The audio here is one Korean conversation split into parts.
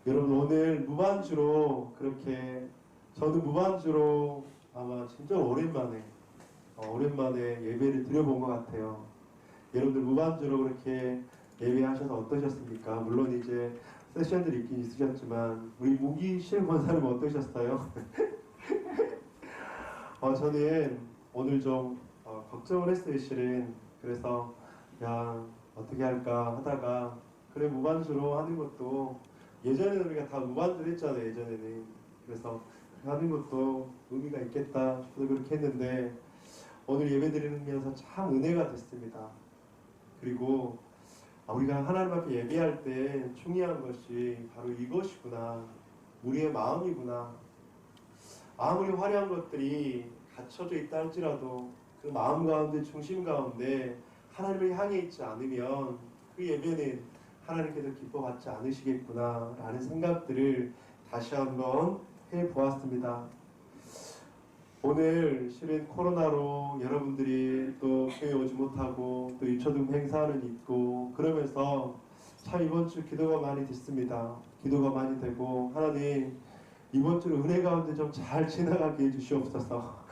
여러분 오늘 무반주로 그렇게 저는 무반주로 아마 진짜 오랜만에 예배를 드려본 것 같아요. 여러분들 무반주로 그렇게 예배하셔서 어떠셨습니까? 물론 이제 세션들이 있긴 있으셨지만 우리 무기실 권사님 어떠셨어요? 저는 오늘 좀 걱정을 했어요, 실은. 그래서 야 어떻게 할까 하다가 그래 무반주로 하는 것도 예전에는 우리가 다 무반주로 했잖아요. 예전에는. 그래서 하는 것도 의미가 있겠다 싶어서 그렇게 했는데 오늘 예배 드리면서 참 은혜가 됐습니다. 그리고 우리가 하나님 앞에 예배할 때 중요한 것이 바로 이것이구나. 우리의 마음이구나. 아무리 화려한 것들이 갖춰져 있다 할지라도 그 마음 가운데, 중심 가운데 하나님을 향해 있지 않으면 그 예배는 하나님께서 기뻐받지 않으시겠구나 라는 생각들을 다시 한번 해보았습니다. 오늘 실은 코로나로 여러분들이 또 교회 오지 못하고 또 유초등 행사는 있고 그러면서 참 이번 주 기도가 많이 됐습니다. 기도가 많이 되고 하나님 이번 주 은혜 가운데 좀 잘 지나가게 해주시옵소서.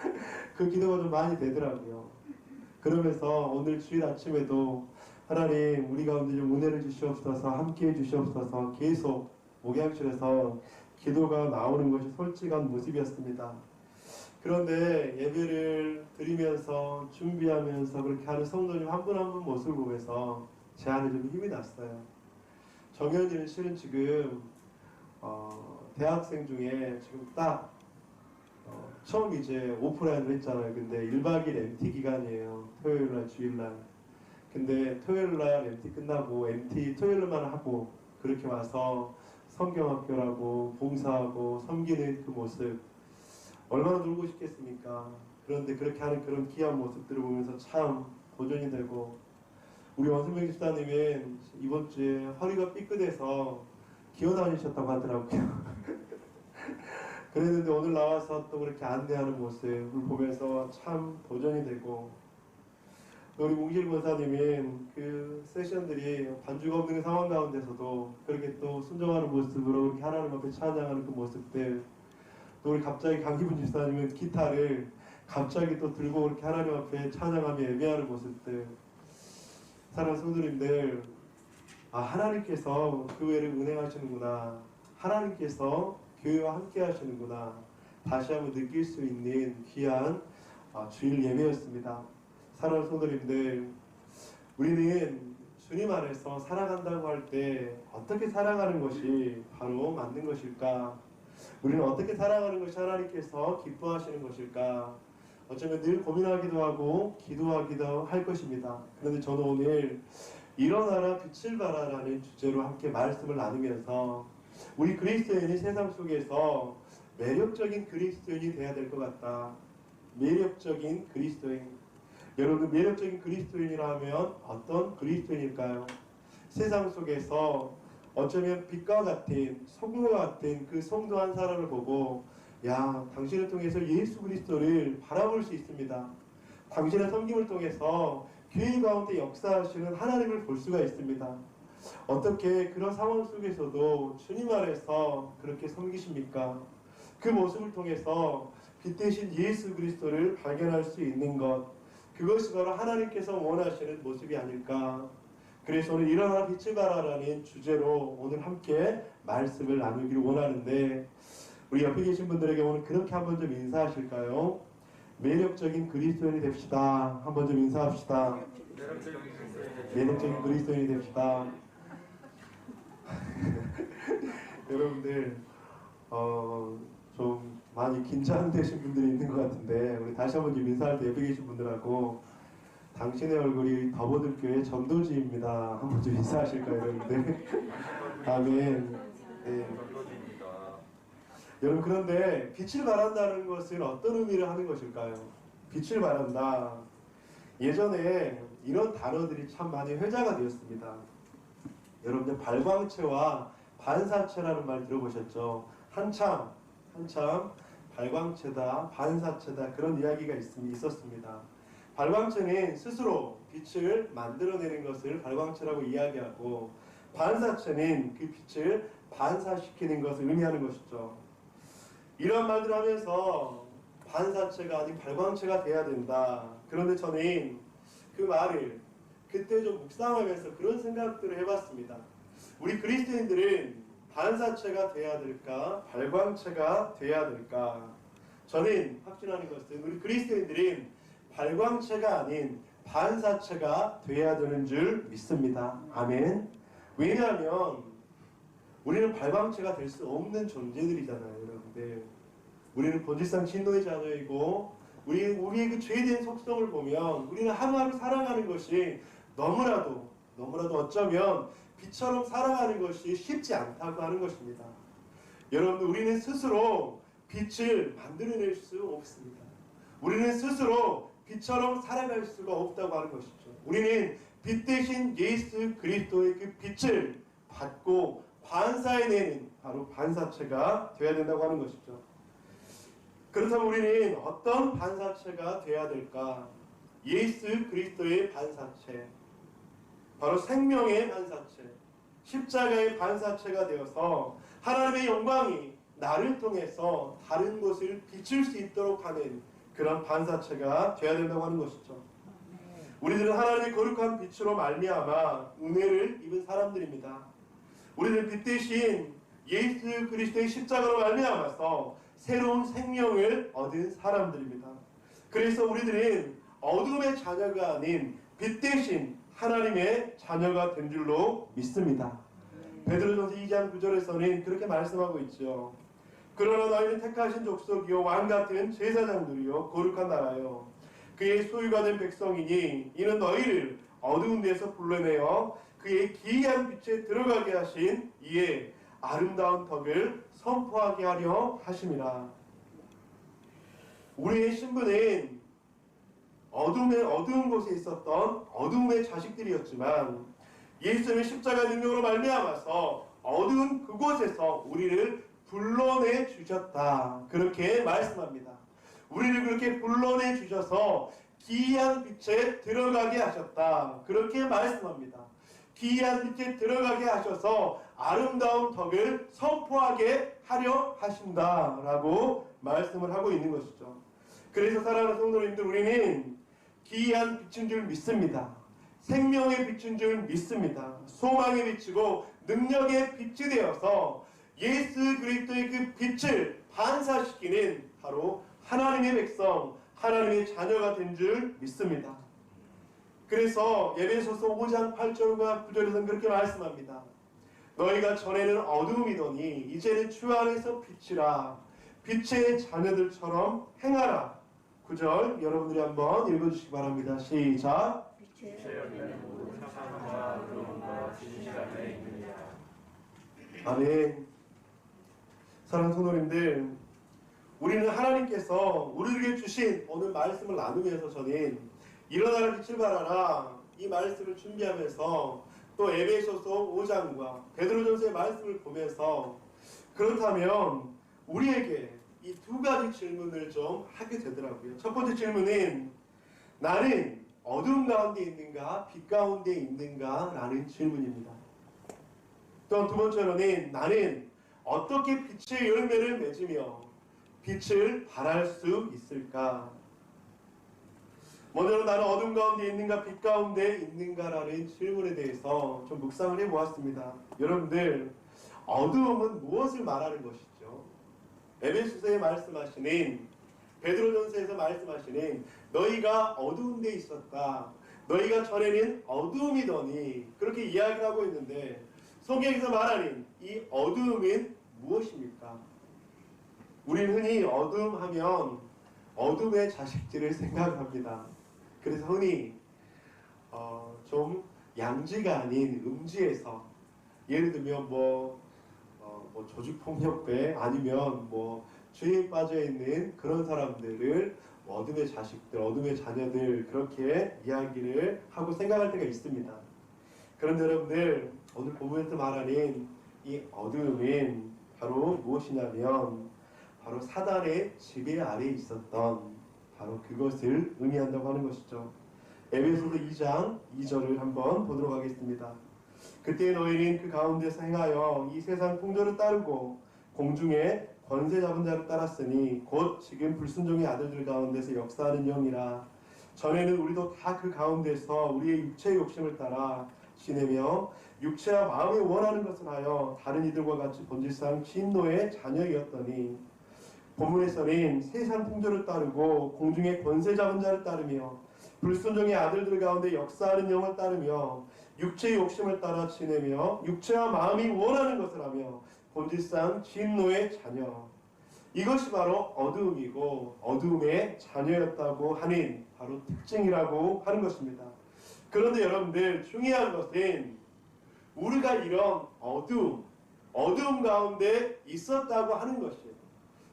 그 기도가 좀 많이 되더라고요. 그러면서 오늘 주일 아침에도 하나님 우리 가운데 좀 은혜를 주시옵소서, 함께 해주시옵소서 계속 목양실에서 기도가 나오는 것이 솔직한 모습이었습니다. 그런데 예배를 드리면서 준비하면서 그렇게 하는 성도님 한 분 한 분 모습을 보면서 제 안에 좀 힘이 났어요. 정현이는 실은 지금 대학생 중에 지금 딱 처음 이제 오프라인을 했잖아요. 근데 1박 2일 MT 기간이에요. 토요일날 주일날. 근데 토요일날 MT 끝나고 MT 토요일만 하고 그렇게 와서 성경학교라고 봉사하고 섬기는 그 모습 얼마나 놀고 싶겠습니까? 그런데 그렇게 하는 그런 귀한 모습들을 보면서 참 도전이 되고 우리 원승명 집사님은 이번 주에 허리가 삐끗해서 기어다니셨다고 하더라고요. 그랬는데 오늘 나와서 또 그렇게 안내하는 모습을 보면서 참 도전이 되고 우리 몽실 권사님은 그 세션들이 반주가 없는 상황 가운데서도 그렇게 또 순종하는 모습으로 그렇게 하나님 앞에 찬양하는 그 모습들 또 우리 갑자기 강기분 집사님은 기타를 갑자기 또 들고 그렇게 하나님 앞에 찬양하며 예배하는 모습들 사랑하는 성도님들 하나님께서 교회를 운행하시는구나 하나님께서 교회와 함께 하시는구나 다시 한번 느낄 수 있는 귀한 주일 예배였습니다. 사랑하는 성도님들 우리는 주님 안에서 살아간다고 할 때 어떻게 살아가는 것이 바로 맞는 것일까? 우리는 어떻게 살아가는 것이 하나님께서 기뻐하시는 것일까? 어쩌면 늘 고민하기도 하고 기도하기도 할 것입니다. 그런데 저는 오늘 일어나라 빛을 발하라는 주제로 함께 말씀을 나누면서 우리 그리스도인이 세상 속에서 매력적인 그리스도인이 되어야 될 것 같다. 매력적인 그리스도인. 여러분 매력적인 그리스도인이라면 어떤 그리스도인일까요? 세상 속에서 어쩌면 빛과 같은 성과 같은 그 성도 한 사람을 보고 야 당신을 통해서 예수 그리스도를 바라볼 수 있습니다. 당신의 섬김을 통해서 교회 가운데 역사하시는 하나님을 볼 수가 있습니다. 어떻게 그런 상황 속에서도 주님 안에서 그렇게 섬기십니까? 그 모습을 통해서 빛 대신 예수 그리스도를 발견할 수 있는 것 그것이 바로 하나님께서 원하시는 모습이 아닐까. 그래서 오늘 일어나 빛을 발하라는 주제로 오늘 함께 말씀을 나누기를 원하는데 우리 옆에 계신 분들에게 오늘 그렇게 한번 좀 인사하실까요? 매력적인 그리스도인이 됩시다. 한번 좀 인사합시다. 매력적인 그리스도인이 됩시다. 여러분들 좀 많이 긴장되신 분들이 있는 것 같은데 우리 다시 한번 좀 인사할 때 옆에 계신 분들하고 당신의 얼굴이 더보들교회 전도지입니다. 한번 좀 인사하실까요, 여러분들? 아멘. 네. 여러분 그런데 빛을 발한다는 것은 어떤 의미를 하는 것일까요? 빛을 발한다. 예전에 이런 단어들이 참 많이 회자가 되었습니다. 여러분들 발광체와 반사체라는 말 들어보셨죠? 한참 발광체다, 반사체다 그런 이야기가 있었습니다. 발광체는 스스로 빛을 만들어내는 것을 발광체라고 이야기하고 반사체는 그 빛을 반사시키는 것을 의미하는 것이죠. 이런 말들을 하면서 반사체가 아닌 발광체가 돼야 된다. 그런데 저는 그 말을 그때 좀 묵상하면서 그런 생각들을 해봤습니다. 우리 그리스도인들은 반사체가 돼야 될까? 발광체가 돼야 될까? 저는 확신하는 것은 우리 그리스도인들은 발광체가 아닌 반사체가 돼야 되는 줄 믿습니다. 아멘. 왜냐하면 우리는 발광체가 될 수 없는 존재들이잖아요, 여러분들. 우리는 본질상 진노의 자녀이고 우리의 그 죄된 속성을 보면 우리는 하나님을 사랑하는 것이 너무나도 어쩌면 빛처럼 살아가는 것이 쉽지 않다고 하는 것입니다. 여러분들, 우리는 스스로 빛을 만들어낼 수 없습니다. 우리는 스스로 빛처럼 살아갈 수가 없다고 하는 것이죠. 우리는 빛 대신 예수 그리스도의 그 빛을 받고 반사해내는 바로 반사체가 되어야 된다고 하는 것이죠. 그렇다면 우리는 어떤 반사체가 되어야 될까? 예수 그리스도의 반사체, 바로 생명의 반사체, 십자가의 반사체가 되어서 하나님의 영광이 나를 통해서 다른 곳을 비출 수 있도록 하는 그런 반사체가 되어야 된다고 하는 것이죠. 우리들은 하나님의 거룩한 빛으로 말미암아 은혜를 입은 사람들입니다. 우리는 빛 대신 예수 그리스도의 십자가로 말미암아서 새로운 생명을 얻은 사람들입니다. 그래서 우리들은 어둠의 자녀가 아닌 빛 대신 하나님의 자녀가 된 줄로 믿습니다. 베드로전서 2장 9절에서는 그렇게 말씀하고 있죠. 그러나 너희는 택하신 족속이요 왕같은 제사장들이요 거룩한 나라요 그의 소유가 된 백성이니 이는 너희를 어두운 데서 불러내어 그의 기이한 빛에 들어가게 하신 이의 아름다운 덕을 선포하게 하려 하심이라. 우리의 신분은 어두운 곳에 있었던 어둠의 자식들이었지만 예수님의 십자가 능력으로 말미암아서 어두운 그곳에서 우리를 불러내 주셨다. 그렇게 말씀합니다. 우리를 그렇게 불러내 주셔서 기이한 빛에 들어가게 하셨다. 그렇게 말씀합니다. 기이한 빛에 들어가게 하셔서 아름다운 덕을 선포하게 하려 하신다라고 말씀을 하고 있는 것이죠. 그래서 사랑하는 성도님들, 우리는 기이한 빛인 줄 믿습니다. 생명의 빛인 줄 믿습니다. 소망의 빛이고 능력의 빛이 되어서 예수 그리스도의 그 빛을 반사시키는 바로 하나님의 백성, 하나님의 자녀가 된 줄 믿습니다. 그래서 에베소서 5장 8절과 9절에서는 그렇게 말씀합니다. 너희가 전에는 어두움이더니 이제는 주 안에서 빛이라. 빛의 자녀들처럼 행하라. 9절 여러분들이 한번 읽어주시기 바랍니다. 시작. 빛의 열매는 모든 착함과 의로움과 진실함에 있느니라. 아멘. 사랑하는 성도님들, 우리는 하나님께서 우리에게 주신 오늘 말씀을 나누면서 저는 일어나라 빛을 발하라 이 말씀을 준비하면서 또 에베소서 5장과 베드로전서의 말씀을 보면서 그렇다면 우리에게 이 두 가지 질문을 좀 하게 되더라고요. 첫 번째 질문은 나는 어두움 가운데 있는가 빛 가운데 있는가 라는 질문입니다. 또 두 번째로는 나는 어떻게 빛의 열매를 맺으며 빛을 발할 수 있을까? 먼저 나는 어둠 가운데 있는가 빛 가운데 있는가라는 질문에 대해서 좀 묵상을 해보았습니다. 여러분들, 어두움은 무엇을 말하는 것이죠? 에베소서에 말씀하시는, 베드로전서에서 말씀하시는 너희가 어두운 데 있었다, 너희가 전에는 어두움이더니 그렇게 이야기를 하고 있는데 성경에서 말하는 이 어두움은 무엇입니까? 우리는 흔히 어두움하면 어둠의 자식들을 생각합니다. 그래서 흔히 좀 양지가 아닌 음지에서 예를 들면 조직폭력배 아니면 죄에 빠져 있는 그런 사람들을 어둠의 자식들, 어둠의 자녀들 그렇게 이야기를 하고 생각할 때가 있습니다. 그런데 여러분들, 오늘 본문에서 말하는 이 어둠은 바로 무엇이냐면 바로 사단의 지배 아래에 있었던 바로 그것을 의미한다고 하는 것이죠. 에베소서 2장 2절을 한번 보도록 하겠습니다. 그때 너희는 그 가운데서 행하여 이 세상 풍조를 따르고 공중에 권세 잡은 자를 따랐으니 곧 지금 불순종의 아들들 가운데서 역사하는 영이라. 전에는 우리도 다 그 가운데서 우리의 육체의 욕심을 따라 지내며 육체와 마음이 원하는 것을 하여 다른 이들과 같이 본질상 진노의 자녀이었더니 본문에서는 세상 풍조를 따르고 공중의 권세 잡은 자를 따르며 불순종의 아들들 가운데 역사하는 영을 따르며 육체의 욕심을 따라 지내며 육체와 마음이 원하는 것을 하며 본질상 진노의 자녀. 이것이 바로 어두움이고 어두움의 자녀였다고 하는 바로 특징이라고 하는 것입니다. 그런데 여러분들 중요한 것은 우리가 이런 어두움 가운데 있었다고 하는 것이에요.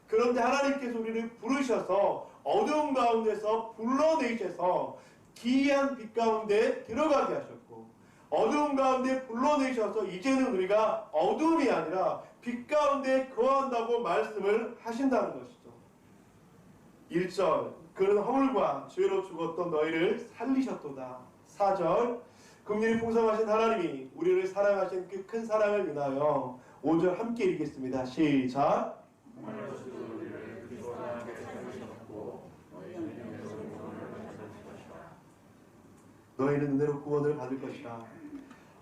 그런데 하나님께서 우리를 부르셔서 어두움 가운데서 불러내셔서 기이한 빛 가운데 들어가게 하셨고 어두움 가운데 불러내셔서 이제는 우리가 어두움이 아니라 빛 가운데 거한다고 말씀을 하신다는 것이죠. 1절 그는 허물과 죄로 죽었던 너희를 살리셨도다. 4절 긍휼이 풍성하신 하나님이 우리를 사랑하신 그 큰 사랑을 인하여 5절 함께 읽겠습니다. 시작. 너희는 은혜로 구원을 받을 것이다.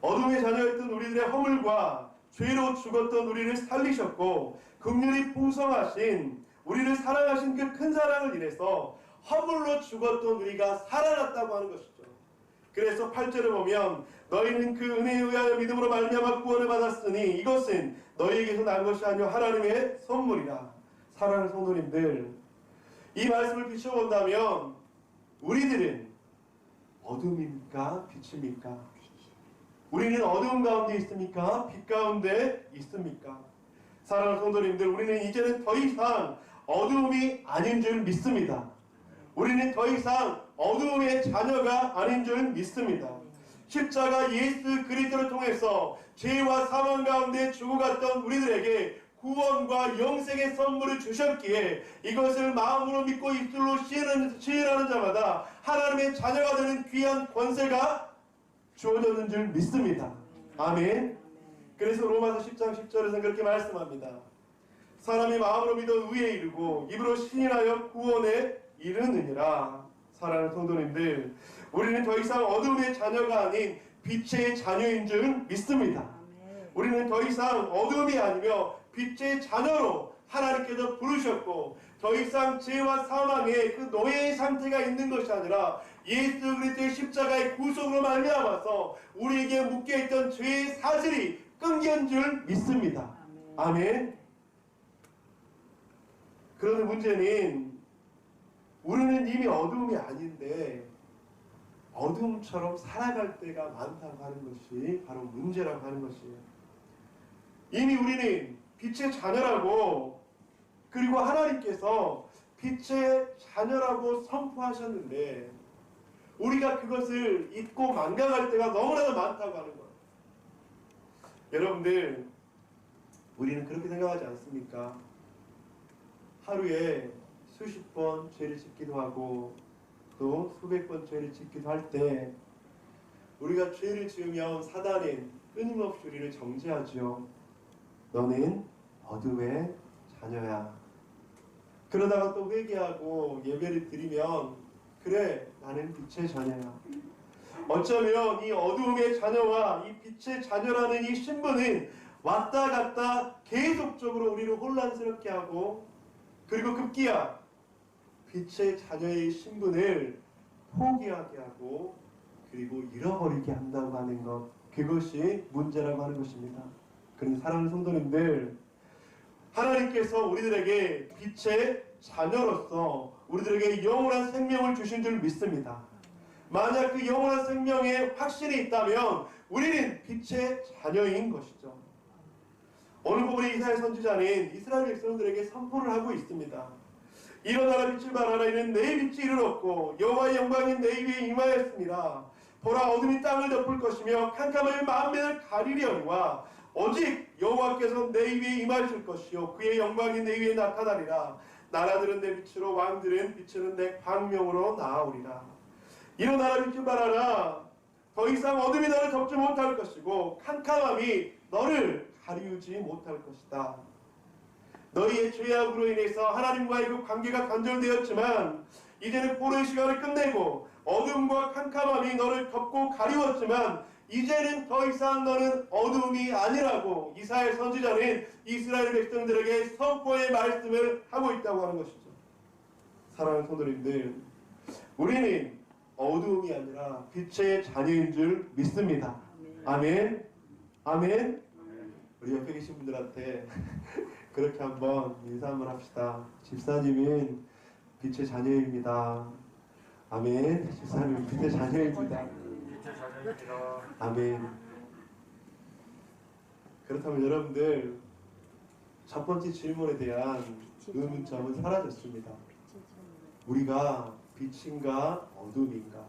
어둠의 자녀였던 우리들의 허물과 죄로 죽었던 우리를 살리셨고 긍휼이 풍성하신 우리를 사랑하신 그 큰 사랑을 인해서 허물로 죽었던 우리가 살아났다고 하는 것이죠. 그래서 8절에 보면 너희는 그 은혜에 의하여 믿음으로 말미암아 구원을 받았으니 이것은 너희에게서 난 것이 아니요 하나님의 선물이라. 사랑하는 성도님들, 이 말씀을 비춰본다면 우리들은 어둠입니까? 빛입니까? 우리는 어두움 가운데 있습니까? 빛 가운데 있습니까? 사랑하는 성도님들, 우리는 이제는 더 이상 어두움이 아닌 줄 믿습니다. 우리는 더 이상 어두움의 자녀가 아닌 줄 믿습니다. 십자가 예수 그리스도를 통해서 죄와 사망 가운데 죽어갔던 우리들에게 구원과 영생의 선물을 주셨기에 이것을 마음으로 믿고 입술로 시인하는 자마다 하나님의 자녀가 되는 귀한 권세가 주어졌는 줄 믿습니다. 아멘. 그래서 로마서 10장 10절에서는 그렇게 말씀합니다. 사람이 마음으로 믿어 의에 이르고 입으로 시인하여 구원에 이르느니라. 사랑하는 성도님들, 우리는 더 이상 어둠의 자녀가 아닌 빛의 자녀인 줄 믿습니다. 우리는 더 이상 어둠이 아니며 빛의 자녀로 하나님께서 부르셨고 더 이상 죄와 사망의 그 노예의 상태가 있는 것이 아니라 예수 그리스도의 십자가의 구속으로 말미암아서 우리에게 묶여있던 죄의 사슬이 끊긴 줄 믿습니다. 아멘. 그런데 문제는 우리는 이미 어두움이 아닌데 어둠처럼 살아갈 때가 많다고 하는 것이 바로 문제라고 하는 것이에요. 이미 우리는 빛의 자녀라고, 그리고 하나님께서 빛의 자녀라고 선포하셨는데 우리가 그것을 잊고 망각할 때가 너무나도 많다고 하는 거예요. 여러분들, 우리는 그렇게 생각하지 않습니까? 하루에 수십 번 죄를 짓기도 하고 또 수백 번 죄를 짓기도 할 때 우리가 죄를 지으면 사단은 끊임없이 우리를 정죄하지요. 너는 어둠의 자녀야. 그러다가 또 회개하고 예배를 드리면 그래, 나는 빛의 자녀야. 어쩌면 이 어두움의 자녀와 이 빛의 자녀라는 이 신분은 왔다 갔다 계속적으로 우리를 혼란스럽게 하고, 그리고 급기야 빛의 자녀의 신분을 포기하게 하고 그리고 잃어버리게 한다고 하는 것, 그것이 문제라고 하는 것입니다. 그런데 사랑하는 성도님들, 하나님께서 우리들에게 빛의 자녀로서 우리들에게 영원한 생명을 주신 줄 믿습니다. 만약 그 영원한 생명에 확신이 있다면 우리는 빛의 자녀인 것이죠. 오늘 부분에 이사야 선지자는 이스라엘 백성들에게 선포를 하고 있습니다. 일어나라 빛을 발하라. 이는 내 빛이 이르렀고 여호와의 영광이 내 위에 임하였습니다. 보라, 어둠이 땅을 덮을 것이며 캄캄함이 만민을 가리려니와 오직 여호와께서 내 위에 임하실 것이요 그의 영광이 내 위에 나타나리라. 나라들은 내 빛으로, 왕들은 비추는 내 광명으로 나아오리라. 일어나라 빛을 발하라. 더 이상 어둠이 너를 덮지 못할 것이고 캄캄함이 너를 가리우지 못할 것이다. 너희의 죄악으로 인해서 하나님과의 그 관계가 단절되었지만 이제는 포로의 시간을 끝내고 어둠과 캄캄함이 너를 덮고 가리웠지만 이제는 더 이상 너는 어둠이 아니라고 이사야 선지자는 이스라엘 백성들에게 선포의 말씀을 하고 있다고 하는 것이죠. 사랑하는 성도님들, 우리는 어두움이 아니라 빛의 자녀인 줄 믿습니다. 아멘. 아멘. 우리 옆에 계신 분들한테 그렇게 한번 인사 한번 합시다. 집사님은 빛의 자녀입니다. 아멘. 집사님 빛의 자녀입니다. 빛의 자녀입니다. 아멘. 그렇다면 여러분들 첫 번째 질문에 대한 의문점은 사라졌습니다. 우리가 빛인가 어둠인가?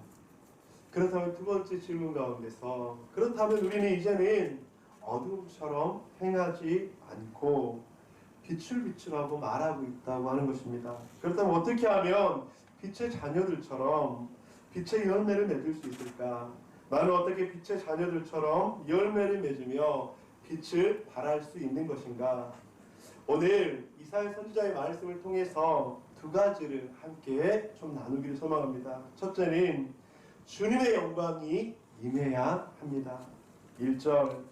그렇다면 두 번째 질문 가운데서 그렇다면 우리는 이제는 어둠처럼 행하지 않고 빛을 비추라고 말하고 있다고 하는 것입니다. 그렇다면 어떻게 하면 빛의 자녀들처럼 빛의 열매를 맺을 수 있을까? 나는 어떻게 빛의 자녀들처럼 열매를 맺으며 빛을 발할 수 있는 것인가? 오늘 이사야 선지자의 말씀을 통해서 두 가지를 함께 좀 나누기를 소망합니다. 첫째는 주님의 영광이 임해야 합니다. 1절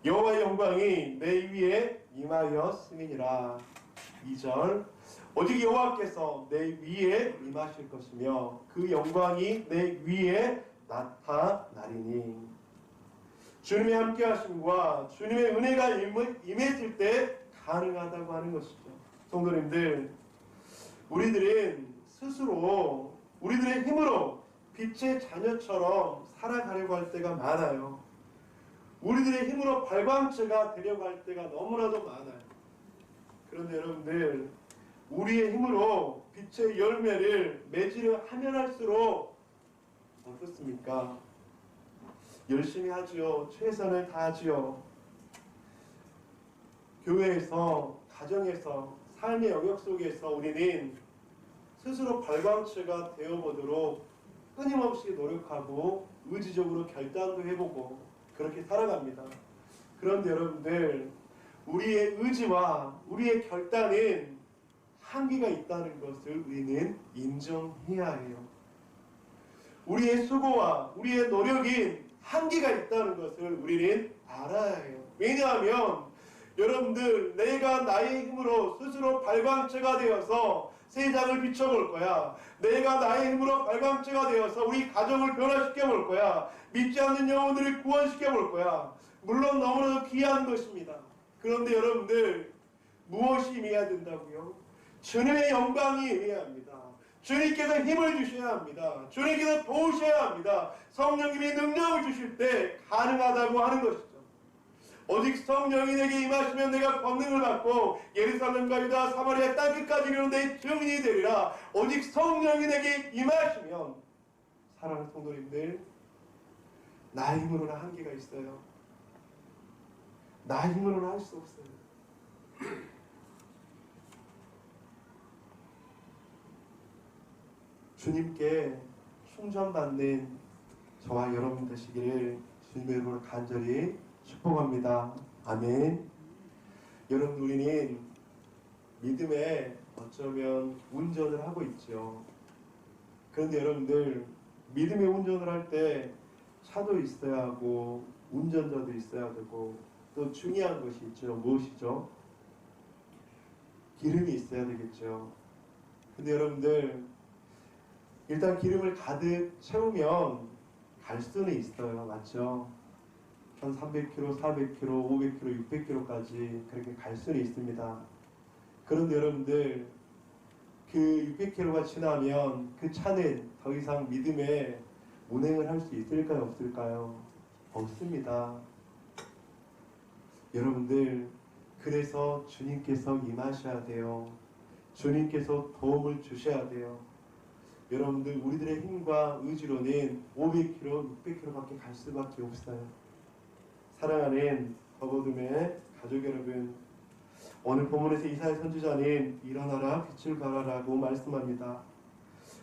여호와의 영광이 내 위에 임하였음이니라. 2절 오직 여호와께서 내 위에 임하실 것이며 그 영광이 내 위에 나타나리니. 주님의 함께하심과 주님의 은혜가 임했을 때 가능하다고 하는 것이죠. 성도님들, 우리들은 스스로 우리들의 힘으로 빛의 자녀처럼 살아가려고 할 때가 많아요. 우리들의 힘으로 발광체가 되려고 할 때가 너무나도 많아요. 그런데 여러분들, 우리의 힘으로 빛의 열매를 맺으려 하면 할수록 어떻습니까? 열심히 하지요. 최선을 다하지요. 교회에서, 가정에서, 삶의 영역 속에서 우리는 스스로 발광체가 되어보도록 끊임없이 노력하고 의지적으로 결단도 해보고 그렇게 살아갑니다. 그런데 여러분들, 우리의 의지와 우리의 결단은 한계가 있다는 것을 우리는 인정해야 해요. 우리의 수고와 우리의 노력이 한계가 있다는 것을 우리는 알아야 해요. 왜냐하면 여러분들, 내가 나의 힘으로 스스로 발광체가 되어서 세상을 비춰볼 거야. 내가 나의 힘으로 발광체가 되어서 우리 가정을 변화시켜 볼 거야. 믿지 않는 영혼들을 구원시켜 볼 거야. 물론 너무나도 귀한 것입니다. 그런데 여러분들, 무엇이 임해야 된다고요? 주님의 영광이 임해야 합니다. 주님께서 힘을 주셔야 합니다. 주님께서 도우셔야 합니다. 성령님이 능력을 주실 때 가능하다고 하는 것이죠. 오직 성령이 내게 임하시면 내가 권능을 받고 예루살렘과 유다 사마리아 땅끝까지 이르는 내 증인이 되리라. 오직 성령이 내게 임하시면, 사랑하는 성도님들, 나의 힘으로는 한계가 있어요. 나의 힘으로는 할 수 없어요. 주님께 충전받는 저와 여러분 되시기를 주님의 이름으로 간절히 축복합니다. 아멘. 여러분, 우리는 믿음에 어쩌면 운전을 하고 있죠. 그런데 여러분들, 믿음의 운전을 할 때 차도 있어야 하고 운전자도 있어야 되고 또 중요한 것이 있죠. 무엇이죠? 기름이 있어야 되겠죠. 근데 여러분들, 일단 기름을 가득 채우면 갈 수는 있어요. 맞죠? 한 300km, 400km, 500km, 600km까지 그렇게 갈 수는 있습니다. 그런데 여러분들, 그 600km가 지나면 그 차는 더 이상 믿음에 운행을 할 수 있을까요? 없을까요? 없습니다. 여러분들, 그래서 주님께서 임하셔야 돼요. 주님께서 도움을 주셔야 돼요. 여러분들, 우리들의 힘과 의지로는 500km, 600km밖에 갈 수밖에 없어요. 사랑하는 버거둠의 가족 여러분, 오늘 본문에서 이사야 선지자는 일어나라 빛을 발하라고 말씀합니다.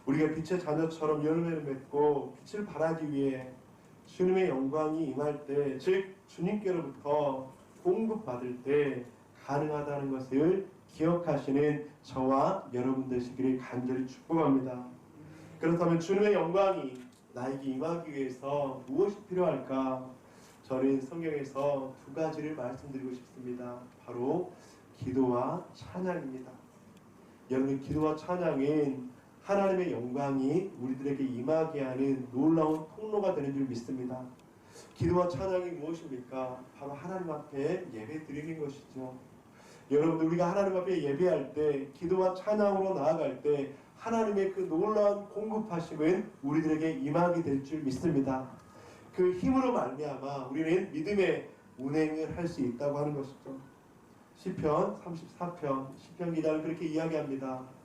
우리가 빛의 자녀처럼 열매를 맺고 빛을 발하기 위해 주님의 영광이 임할 때, 즉 주님께로부터 공급받을 때 가능하다는 것을 기억하시는 저와 여러분 되시기를 간절히 축복합니다. 그렇다면 주님의 영광이 나에게 임하기 위해서 무엇이 필요할까? 저는 성경에서 두 가지를 말씀드리고 싶습니다. 바로 기도와 찬양입니다. 여러분, 기도와 찬양은 하나님의 영광이 우리들에게 임하게 하는 놀라운 통로가 되는 줄 믿습니다. 기도와 찬양이 무엇입니까? 바로 하나님 앞에 예배 드리는 것이죠. 여러분들, 우리가 하나님 앞에 예배할 때, 기도와 찬양으로 나아갈 때 하나님의 그 놀라운 공급하심은 우리들에게 임하게 될 줄 믿습니다. 그 힘으로 말미암아 우리는 믿음의 운행을 할 수 있다고 하는 것이죠. 시편 34편 시편 기자는 그렇게 이야기합니다.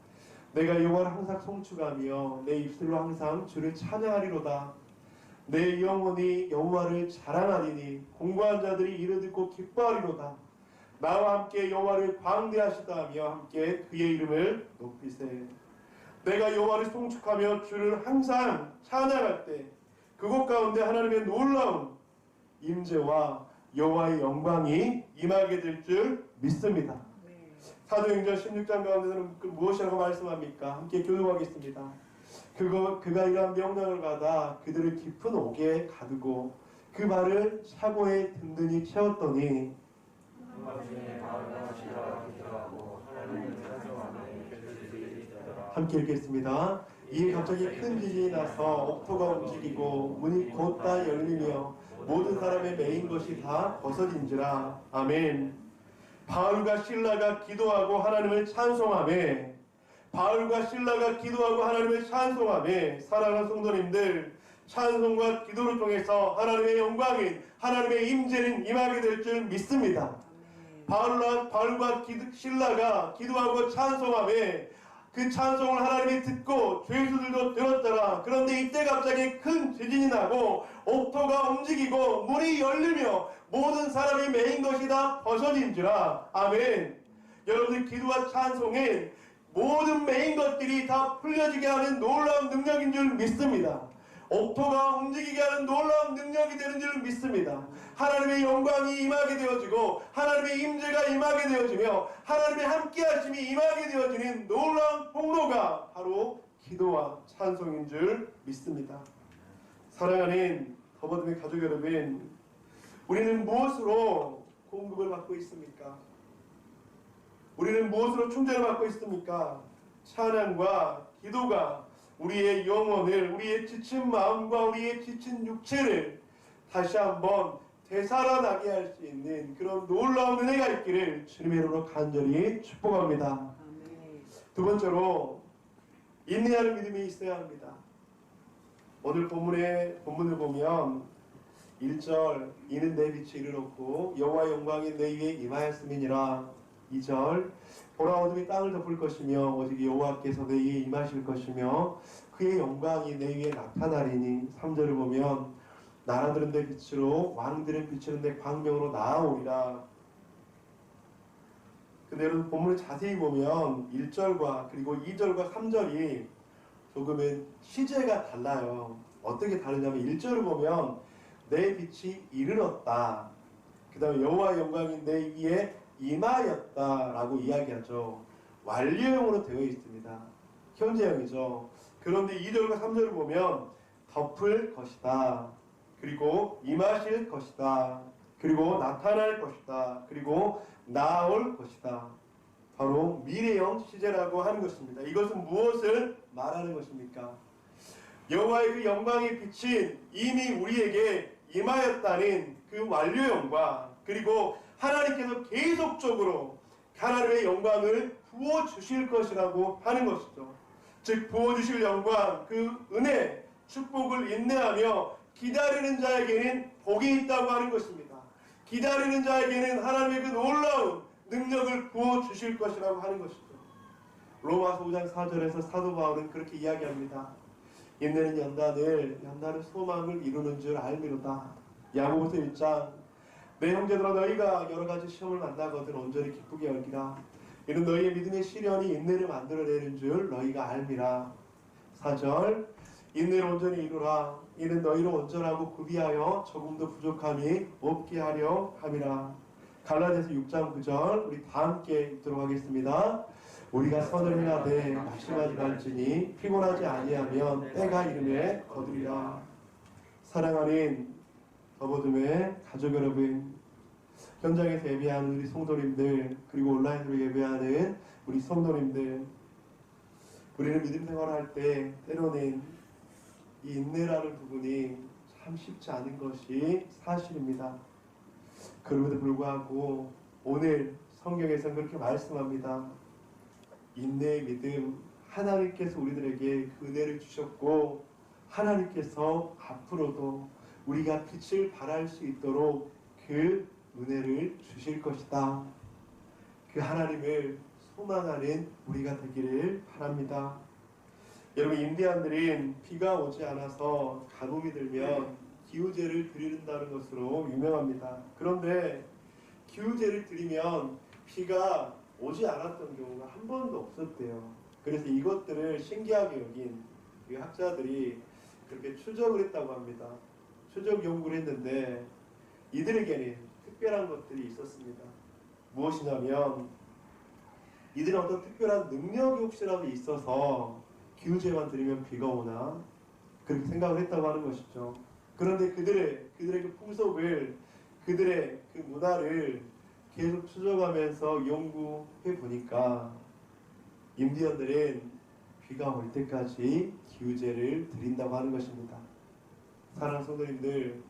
내가 여호와를 항상 송축하며 내 입술로 항상 주를 찬양하리로다. 내 영혼이 여호와를 자랑하리니 공고한 자들이 이를 듣고 기뻐하리로다. 나와 함께 여호와를 광대하시다하며 함께 그의 이름을 높이세. 내가 여호와를 송축하며 주를 항상 찬양할 때 그곳 가운데 하나님의 놀라운 임재와 여호와의 영광이 임하게 될 줄 믿습니다. 사도행전 16장 가운데서는 무엇이라고 말씀합니까? 함께 교독하겠습니다. 그가 이러한 명령을 받아 그들을 깊은 옥에 가두고 그 발을 차고에 든든히 채웠더니 함께 읽겠습니다. 이에 갑자기 큰 지진이 나서 옥토가 움직이고 문이 곧 다 열리며 모든 사람의 메인 것이 다 벗어진지라. 아멘. 바울과 실라가 기도하고 하나님을 찬송하며 사랑하는 성도님들, 찬송과 기도를 통해서 하나님의 영광인 하나님의 임재는 임하게 될 줄 믿습니다. 바울과 실라가 기도하고 찬송하며 그 찬송을 하나님이 듣고 죄수들도 들었더라. 그런데 이때 갑자기 큰 지진이 나고 옥토가 움직이고 문이 열리며 모든 사람이 메인 것이 다 벗어진지라. 아멘. 여러분들, 기도와 찬송은 모든 메인 것들이 다 풀려지게 하는 놀라운 능력인 줄 믿습니다. 옥토가 움직이게 하는 놀라운 능력이 되는 줄 믿습니다. 하나님의 영광이 임하게 되어지고 하나님의 임재가 임하게 되어지며 하나님의 함께하심이 임하게 되어지는 놀라운 통로가 바로 기도와 찬송인 줄 믿습니다. 사랑하는 더버듬의 가족 여러분, 우리는 무엇으로 공급을 받고 있습니까? 우리는 무엇으로 충전을 받고 있습니까? 찬양과 기도가 우리의 영혼을, 우리의 지친 마음과 우리의 지친 육체를 다시 한번 되살아나게 할 수 있는 그런 놀라운 은혜가 있기를 주님의 이름으로 간절히 축복합니다. 두 번째로, 인내하는 믿음이 있어야 합니다. 오늘 본문을 보면 1절, 이는 내 빛이 이르렀고 여호와의 영광이 내 위에 임하였음이니라. 2절, 보라 어둠이 땅을 덮을 것이며 오직 여호와께서 내 위에 임하실 것이며 그의 영광이 내 위에 나타나리니. 3절을 보면 나라들은 내 빛으로 왕들은 비추는 내 광명으로 나아오리라. 근데 여러분, 본문을 자세히 보면 1절과 그리고 2절과 3절이 조금은 시제가 달라요. 어떻게 다르냐면 1절을 보면 내 빛이 이르렀다. 그 다음에 여호와의 영광이 내 위에 임하였다라고 이야기하죠. 완료형으로 되어 있습니다. 현재형이죠. 그런데 2절과 3절을 보면 덮을 것이다. 그리고 임하실 것이다. 그리고 나타날 것이다. 그리고 나올 것이다. 바로 미래형 시제라고 하는 것입니다. 이것은 무엇을 말하는 것입니까? 여호와의 그 영광의 빛이 이미 우리에게 임하였다는 그 완료형과 그리고 하나님께서 계속적으로 하나님의 영광을 부어주실 것이라고 하는 것이죠. 즉, 부어주실 영광, 그 은혜, 축복을 인내하며 기다리는 자에게는 복이 있다고 하는 것입니다. 기다리는 자에게는 하나님의 그 놀라운 능력을 부어주실 것이라고 하는 것이죠. 로마서 5장 4절에서 사도 바울은 그렇게 이야기합니다. 인내는 연단을 소망을 이루는 줄 알미로다. 야고보서 1장, 내 형제들아 너희가 여러 가지 시험을 만나거든 온전히 기쁘게 여기라. 이는 너희의 믿음의 시련이 인내를 만들어내는 줄 너희가 알미라. 4절, 인내를 온전히 이루라. 이는 너희를 온전하고 구비하여 조금도 부족함이 없게 하려 함이라. 갈라디아서 6장 9절 우리 다 함께 읽도록 하겠습니다. 우리가 선을 행하되 낙심하지 말지니 피곤하지 아니하면 때가 이름에 거두리라. 사랑하는 더보듬의 가족 여러분, 현장에서 예배하는 우리 성도님들, 그리고 온라인으로 예배하는 우리 성도님들, 우리는 믿음 생활을 할 때 때로는 이 인내라는 부분이 참 쉽지 않은 것이 사실입니다. 그럼에도 불구하고 오늘 성경에서는 그렇게 말씀합니다. 인내의 믿음, 하나님께서 우리들에게 그 은혜를 주셨고 하나님께서 앞으로도 우리가 빛을 발할 수 있도록 그 은혜를 주실 것이다. 그 하나님을 소망하는 우리가 되기를 바랍니다. 여러분, 인디안들은 비가 오지 않아서 가뭄이 들면 기우제를 드린다는 것으로 유명합니다. 그런데 기우제를 드리면 비가 오지 않았던 경우가 한 번도 없었대요. 그래서 이것들을 신기하게 여긴 그 학자들이 그렇게 추적을 했다고 합니다. 추적 연구를 했는데 이들에게는 특별한 것들이 있었습니다. 무엇이냐면 이들은 어떤 특별한 능력이 혹시라도 있어서 기우제만 드리면 비가 오나 그렇게 생각을 했다고 하는 것이죠. 그런데 그들의 그 풍속을, 그들의 그 문화를 계속 추적하면서 연구해 보니까 인디언들은 비가 올 때까지 기우제를 드린다고 하는 것입니다. 사랑하는 성도님들,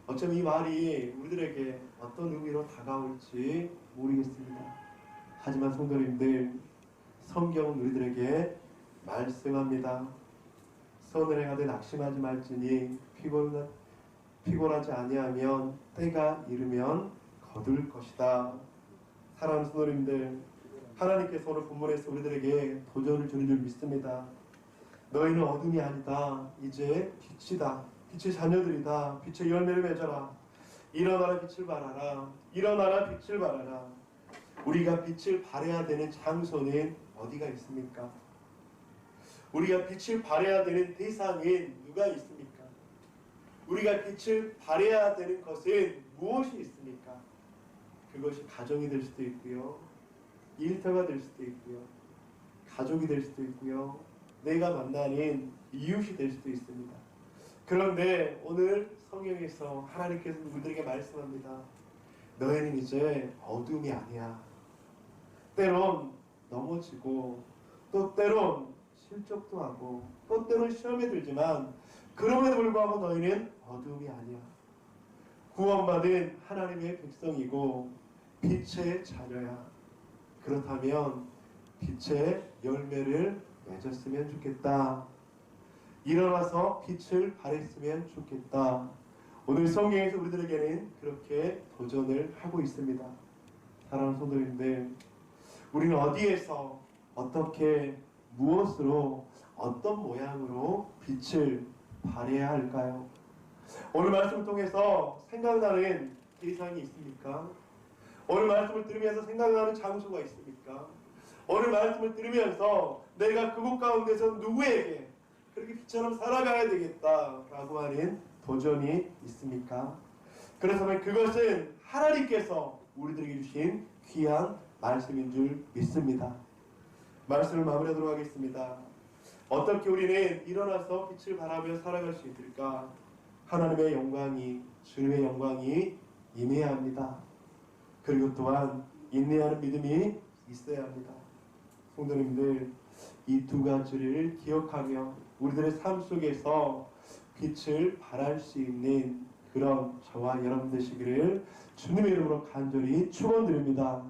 어쩌면 이 말이 우리들에게 어떤 의미로 다가올지 모르겠습니다. 하지만 성도님들, 성경은 우리들에게 말씀합니다. 선을 행하되 낙심하지 말지니 피곤하지 아니하면 때가 이르면 거둘 것이다. 사랑하는 성도님들, 하나님께서 오늘 본문에서 우리들에게 도전을 주는 줄 믿습니다. 너희는 어둠이 아니다. 이제 빛이다. 빛의 자녀들이다. 빛의 열매를 맺어라. 일어나라, 빛을 발하라. 일어나라, 빛을 발하라. 우리가 빛을 발해야 되는 장소는 어디가 있습니까? 우리가 빛을 발해야 되는 대상은 누가 있습니까? 우리가 빛을 발해야 되는 것은 무엇이 있습니까? 그것이 가정이 될 수도 있고요, 일터가 될 수도 있고요, 가족이 될 수도 있고요, 내가 만나는 이웃이 될 수도 있습니다. 그런데 오늘 성경에서 하나님께서 우리들에게 말씀합니다. 너희는 이제 어둠이 아니야. 때론 넘어지고 또 때론 실족도 하고 또 때론 시험에 들지만 그럼에도 불구하고 너희는 어둠이 아니야. 구원받은 하나님의 백성이고 빛의 자녀야. 그렇다면 빛의 열매를 맺었으면 좋겠다. 일어나서 빛을 발했으면 좋겠다. 오늘 성경에서 우리들에게는 그렇게 도전을 하고 있습니다. 사랑하는 성도님들, 우리는 어디에서 어떻게 무엇으로 어떤 모양으로 빛을 발해야 할까요? 오늘 말씀을 통해서 생각나는 대상이 있습니까? 오늘 말씀을 들으면서 생각나는 장소가 있습니까? 오늘 말씀을 들으면서 내가 그곳 가운데서 누구에게 그렇게 빛처럼 살아가야 되겠다라고 하는 도전이 있습니까? 그래서 그것은 하나님께서 우리들에게 주신 귀한 말씀인 줄 믿습니다. 말씀을 마무리하도록 하겠습니다. 어떻게 우리는 일어나서 빛을 발하며 살아갈 수 있을까? 하나님의 영광이, 주님의 영광이 임해야 합니다. 그리고 또한 인내하는 믿음이 있어야 합니다. 성도님들, 이 두 가지를 기억하며 우리들의 삶 속에서 빛을 발할 수 있는 그런 저와 여러분 되시기를 주님의 이름으로 간절히 축원드립니다.